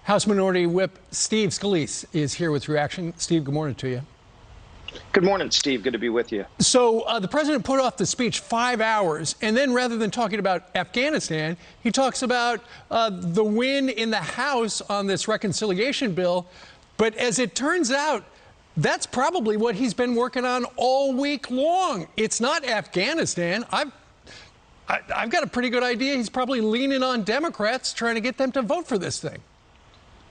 House Minority Whip Steve Scalise is here with reaction. Steve, good morning to you. Good morning, Steve. Good to be with you. So the president put off the speech 5 hours, and then rather than talking about Afghanistan, he talks about the win in the House on this reconciliation bill. But as it turns out, that's probably what he's been working on all week long. It's not Afghanistan. I've got a pretty good idea. He's probably leaning on Democrats, trying to get them to vote for this thing.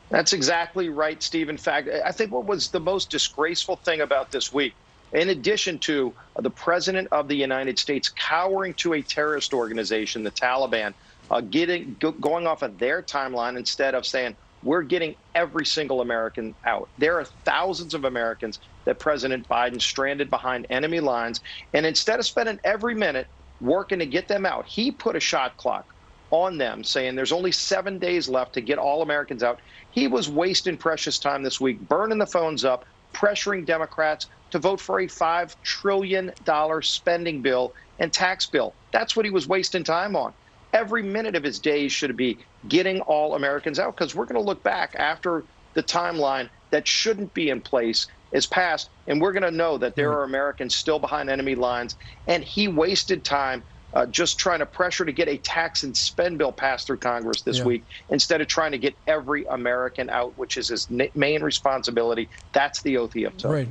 That's exactly right, Steve. In fact, I think what was the most disgraceful thing about this week, in addition to the president of the United States cowering to a terrorist organization, the Taliban, going off of their timeline instead of saying, we're getting every single American out. There are thousands of Americans that President Biden stranded behind enemy lines. And instead of spending every minute working to get them out, he put a shot clock on them, saying there's only 7 days left to get all Americans out. He was wasting precious time this week, burning the phones up, pressuring Democrats to vote for a $5 trillion spending bill and tax bill. That's what he was wasting time on. Every minute of his days should be getting all Americans out, because we're going to look back after the timeline that shouldn't be in place is passed, and we're going to know that there are Americans still behind enemy lines, and he wasted time just trying to pressure to get a tax and spend bill passed through Congress this week instead of trying to get every American out, which is his main responsibility. That's the oath he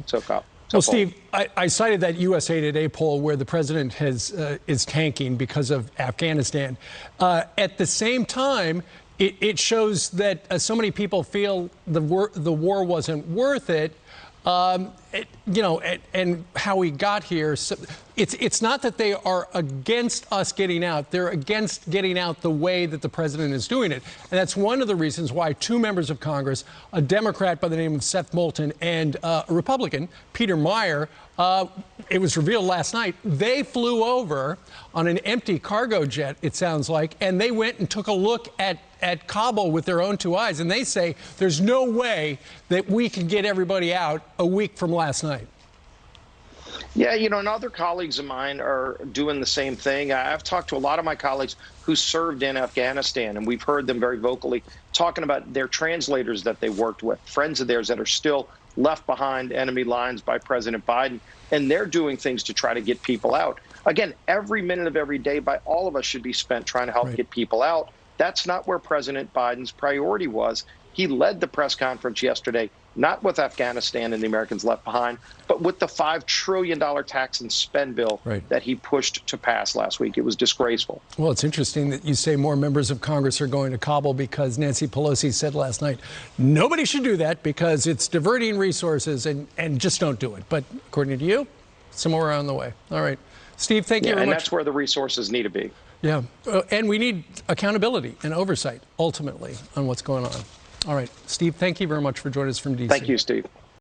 took up. Well, Steve, I cited that USA Today poll where the president is tanking because of Afghanistan. At the same time, it shows that so many people feel the war wasn't worth it. And how we got here. So it's not that they are against us getting out. They're against getting out the way that the president is doing it. And that's one of the reasons why two members of Congress, a Democrat by the name of Seth Moulton and a Republican, Peter Meyer, it was revealed last night, they flew over on an empty cargo jet, it sounds like, and they went and took a look at Kabul with their own two eyes. And they say there's no way that we can get everybody out a week from last night. Yeah, and other colleagues of mine are doing the same thing. I've talked to a lot of my colleagues who served in Afghanistan, and we've heard them very vocally talking about their translators that they worked with, friends of theirs that are still left behind enemy lines by President Biden, and they're doing things to try to get people out. Again, every minute of every day by all of us should be spent trying to help get people out. That's not where President Biden's priority was. He led the press conference yesterday, not with Afghanistan and the Americans left behind, but with the $5 trillion tax and spend bill that he pushed to pass last week. It was disgraceful. Well, it's interesting that you say more members of Congress are going to Kabul, because Nancy Pelosi said last night, nobody should do that because it's diverting resources, and just don't do it. But according to you, somewhere on the way. All right. Steve, thank you very much. And that's where the resources need to be. Yeah. And we need accountability and oversight, ultimately, on what's going on. All right. Steve, thank you very much for joining us from D.C. Thank you, Steve.